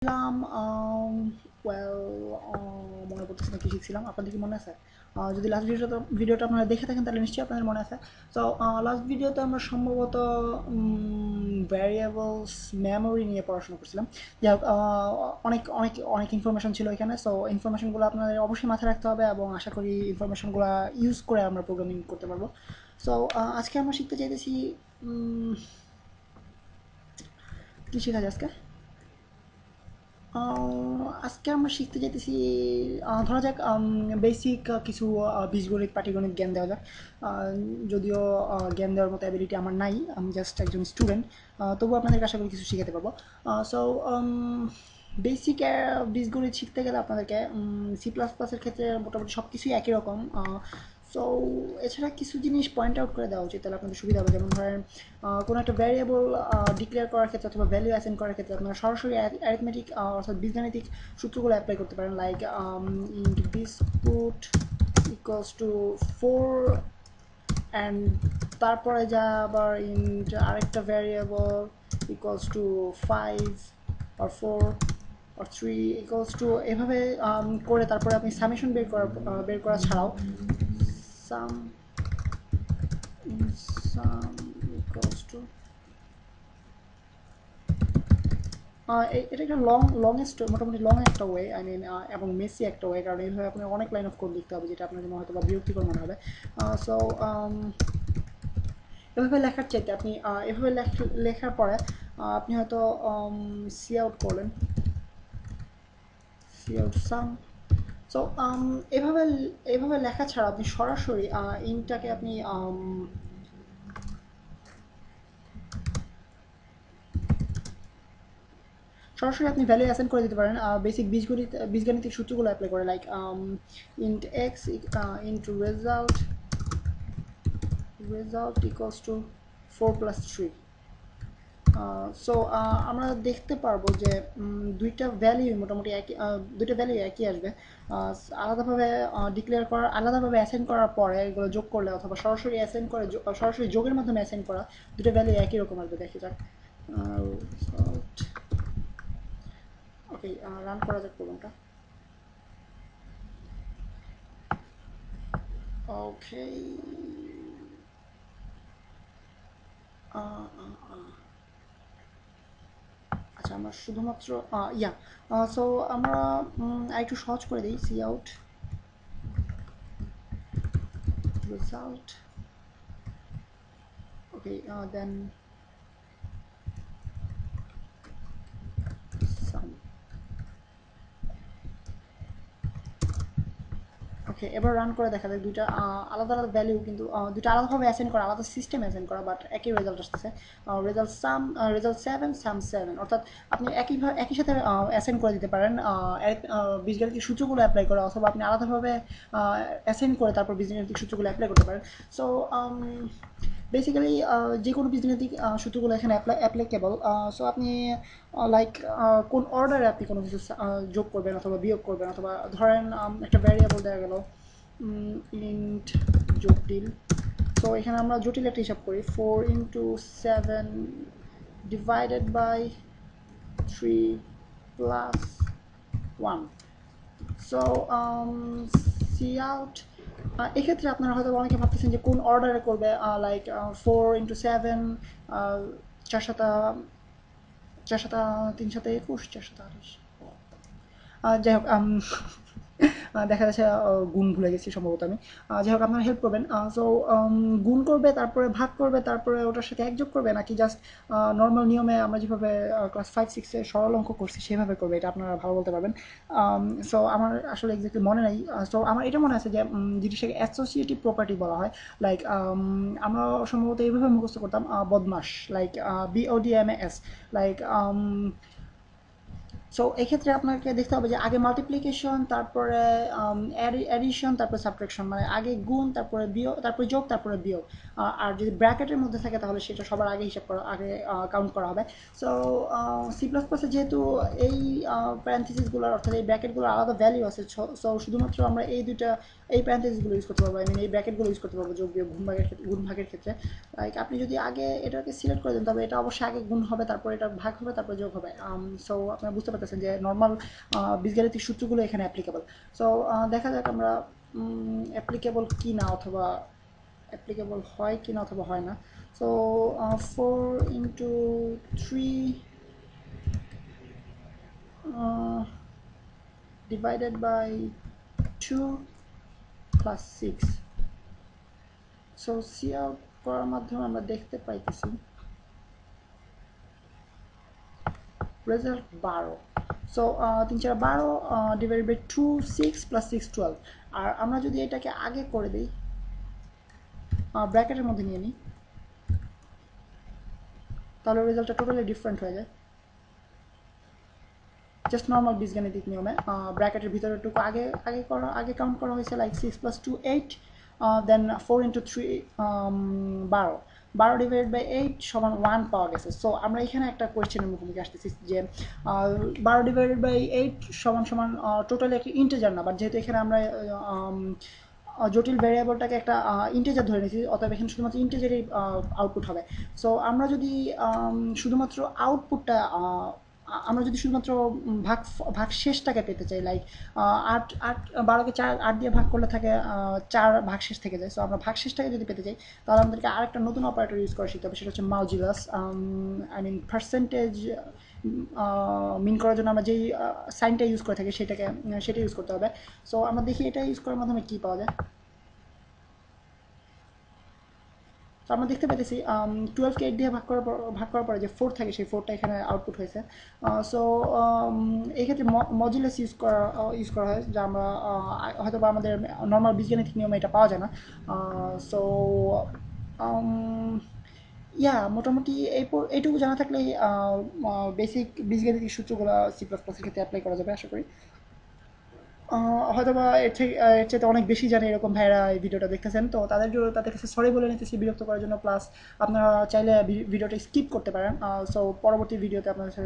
ছিলাম ওয়েল মনে পড়তেছে না কি শিখছিলাম, আপনাদের কি মনে আছে? যদি লাস্ট ভিডিওটা আপনারা দেখে থাকেন তাহলে নিশ্চয়ই আপনাদের মনে আছে। তো লাস্ট ভিডিওতে আমরা সম্ভবত ভ্যারিয়েবলস মেমোরি নিয়ে পড়াশোনা করছিলাম। যাই হোক, অনেক অনেক অনেক ইনফরমেশন ছিল এখানে। সো ইনফরমেশনগুলো আপনাদের অবশ্যই মাথায় রাখতে হবে এবং আশা করি ইনফরমেশনগুলো ইউজ করে আমরা প্রোগ্রামিং করতে পারবো। সো আজকে আমরা শিখতে চাইতেছি কী শেখা যায় আজকে? আজকে আমরা শিখতে যেতেছি, ধরা যাক বেসিক কিছু বীজগণিত পাটিগণিত জ্ঞান দেওয়া যাক। আহ, যদিও জ্ঞান দেওয়ার মতো অ্যাবিলিটি আমার নাই, আমি জাস্ট একজন স্টুডেন্ট। তবুও আপনাদেরকে আশা করি কিছু শেখাতে পারবো। সো বেসিক বীজগণিত শিখতে গেলে আপনাদেরকে C++-এর ক্ষেত্রে মোটামুটি সব কিছুই একই রকম। সো এছাড়া কিছু জিনিস পয়েন্ট আউট করে দেওয়া উচিত, তাহলে আপনাদের সুবিধা হবে। যেমন ধরেন কোনো একটা ভ্যারিয়েবল ডিক্লেয়ার করার ক্ষেত্রে অথবা ভ্যালু অ্যাসাইন করার ক্ষেত্রে আপনারা সরাসরি অ্যারিথমেটিক অর্থাৎ বীজগাণিতিক সূত্রগুলো অ্যাপ্লাই করতে পারেন। Like int this put equals to 4 and তারপরে যা আবার ইন্ট আরেকটা ভ্যারিয়েবল ইকুয়ালস টু 5 আর 4 আর 3 ইকুয়ালস টু এভাবে করে তারপরে আপনি সামেশন বের করা ছাড়াও সাম সাম ইকুয়ালস টু এটা একটা লংয়েস্ট মোটামুটি লং একটা ওয়ে, আই মিন, এবং মেসি একটা ওয়ে, কারণ এইভাবে আপনার অনেক লাইন অফ কোড লিখতে হবে যেটা আপনার জন্য হয়তো বা বিরক্তিকর মনে হবে। সো এভাবে লেখার চাইতে আপনি এভাবে লেখার পরে আপনি হয়তো সি আউট করলেন, সি আউট সাম। সো এভাবে এভাবে লেখা ছাড়া আপনি সরাসরি ইনটাকে আপনি সরাসরি আপনি ভ্যালু অ্যাসাইন করে দিতে পারেন বেসিক বীজগাণিতিক সূত্রগুলো অ্যাপ্লাই করে। Like int x into result equals to 4 + 3। So আমরা দেখতে পারবো যে দুইটা ভ্যালু মোটামুটি একই, দুইটা ভ্যালু একই আসবে। আলাদাভাবে ডিক্লেয়ার করার, আলাদাভাবে অ্যাসাইন করার পরে এগুলো যোগ করলে অথবা সরাসরি অ্যাসাইন করে সরাসরি যোগের মাধ্যমে অ্যাসাইন করা দুটো ভ্যালু একই রকম আসবে। দেখে যাক, ওকে, রান করা যাক প্রোগ্রামটা। ওকে, আচ্ছা আমরা শুধুমাত্র ইয়া সো আমরা একটু সহজ করে দিই। সি আউট রেজাল্ট, ওকে, দেন সাম। ওকে, এবার রান করে দেখা যায় দুইটা আলাদা আলাদা ভ্যালু, কিন্তু দুইটা আলাদাভাবে অ্যাসাইন করা, আলাদা সিস্টেম অ্যাসাইন করা, বাট একই রেজাল্ট আসতেছে। রেজাল্ট 7 অর্থাৎ আপনি একই সাথে অ্যাসাইন করে দিতে পারেন বীজগাণিতিক সূত্রগুলো অ্যাপ্লাই করা, অথবা আপনি আলাদাভাবে অ্যাসাইন করে তারপর বীজগাণিতিক সূত্রগুলো অ্যাপ্লাই করতে পারেন। সো বেসিক্যালি যে কোনো বীজগাণিতিক সূত্রগুলো এখানে অ্যাপ্লিকেবল। সো আপনি লাইক কোন অর্ডারে আপনি কোনো কিছু যোগ করবেন অথবা বিয়োগ করবেন, অথবা ধরেন একটা ভ্যারিয়েবল দেওয়া গেল ইন্ট জটিল। সো এখানে আমরা জটিল একটা হিসাব করি, 4 × 7 divided by 3 + 1। So cout, এক্ষেত্রে আপনারা হয়তো অনেকে ভাবতেছেন যে কোন অর্ডারে করবে, লাইক 4 × 7, 4 × 7 4 × 7 3 × 7 = 21, 4 × 7 = 28। যাই হোক, দেখা যাচ্ছে গুণ ভুলে গেছি সম্ভবত আমি। যাই হোক, আপনারা হেল্প করবেন। সো গুণ করবে, তারপরে ভাগ করবে, তারপরে ওটার সাথে এক যোগ করবে, নাকি জাস্ট নর্মাল নিয়মে আমরা যেভাবে ক্লাস 5-6-এ সরল অঙ্ক করছি সেভাবে করবে, এটা আপনারা ভালো বলতে পারবেন। সো আমার আসলে এক্স্যাক্টলি মনে নাই। সো আমার এটা মনে আছে যে জিনিসটাকে অ্যাসোসিয়েটিভ প্রপার্টি বলা হয়। লাইক আমরা সম্ভবত এইভাবে মুখস্থ করতাম, বদমাস, লাইক BODMAS, লাইক সো এক্ষেত্রে আপনাকে দেখতে হবে যে আগে মাল্টিপ্লিকেশন, তারপরে অ্যাডিশন, তারপরে সাবট্রাকশন, মানে আগে গুণ, তারপরে বিয়োগ, তারপরে যোগ, তারপরে বিয়োগ। আর যদি ব্র্যাকেটের মধ্যে থাকে তাহলে সেটা সবার আগে হিসাব করা, আগে কাউন্ট করা হবে। সো C++-এ যেহেতু এই প্যারেন্থেসিসগুলোর অর্থাৎ এই ব্র্যাকেটগুলোর আলাদা ভ্যালু আছে, সো শুধুমাত্র আমরা এই প্যারেন্থেসিসগুলো ইউজ করতে পারবো, আই মিন এই ব্র্যাকেটগুলো ইউজ করতে পারবো যোগ বিয়োগ গুণ ভাগের ক্ষেত্রে। লাইক আপনি যদি আগে এটাকে সিলেক্ট করে দেন তবে এটা অবশ্যই আগে গুণ হবে, তারপর এটা ভাগ হবে, তারপর যোগ হবে। সো আপনারা বুঝতে পারতেছেন করতেছেন যে নর্মাল বীজগাণিতিক সূত্রগুলো এখানে অ্যাপ্লিকেবল। সো দেখা যাক আমরা অ্যাপ্লিকেবল কি না, অথবা অ্যাপ্লিকেবল হয় কি না অথবা হয় না। So 4 × 3 divided by 2 plus 6. So cout করার মাধ্যমে আমরা দেখতে পাইতেছি result 12। So 3 × 4 = 12 divided by 2 6 plus 6 12। আর আমরা যদি এটাকে আগে করে দিই, ব্র্যাকেটের মধ্যে নিয়ে নিই, তাহলে রেজাল্টটা টোটালি ডিফারেন্ট হয়ে যায়। জাস্ট নর্মাল বীজগাণিতিক নিয়মে ব্র্যাকেটের ভিতরেটুকু আগে কাউন্ট করা হয়েছে, লাইক 6 + 2 8, দেন 4 × 3 12, 12 ডিভাইডেড বাই 8 সমান 1 পাওয়া গেছে। সো আমরা এখানে একটা কোয়েশ্চেনের মুখোমুখি আসতেছি যে 12 ডিভাইডেড বাই 8 সমান টোটালি একটা ইন্টিজার না, বাট যেহেতু এখানে আমরা জটিল ভ্যারিয়েবলটাকে একটা ইন্টিজার ধরে নিয়েছি, অতএব এখানে শুধুমাত্র ইন্টিজারই আউটপুট হবে। সো আমরা যদি শুধুমাত্র আউটপুটটা আমরা যদি শুধুমাত্র ভাগ শেষটাকে পেতে চাই, লাইক 8 8 12কে 8 দিয়ে ভাগ করলে থাকে 4 ভাগ শেষ থেকে যায়। সো আমরা ভাগ শেষটাকে যদি পেতে চাই, তাহলে আমাদেরকে আরেকটা নতুন অপারেটর ইউজ করা শিখতে হবে, সেটা হচ্ছে মডুলাস। আই মিন পার্সেন্টেজ মিন করার জন্য আমরা যেই সাইনটা ইউজ করে থাকি সেটা ইউজ করতে হবে। সো আমরা দেখি এটা ইউজ করার মাধ্যমে কী পাওয়া যায়। তো আমরা দেখতে পাইতেছি 12কে 8 দিয়ে ভাগ করার পরে যে 4 থাকে, সেই 4টা এখানে আউটপুট হয়েছে। সো এই ক্ষেত্রে মডুলাস ইউজ করা হয়, যা আমরা হয়তো বা আমাদের নর্মাল বীজগাণিতিক নিয়মে এটা পাওয়া যায় না। সো মোটামুটি এইটুকু জানা থাকলেই বেসিক বীজগাণিতিক সূত্রগুলো C++ এর ক্ষেত্রে অ্যাপ্লাই করা যাবে আশা করি। হয়তোবা এর চাইতে অনেক বেশি জানে এরকম ভাইরা এই ভিডিওটা দেখতেছেন, তো তাদের কাছে সরি বলে নিতেছি বিরক্ত করার জন্য। প্লাস আপনারা চাইলে ভিডিওটা স্কিপ করতে পারেন। সো পরবর্তী ভিডিওতে আপনাদের সাথে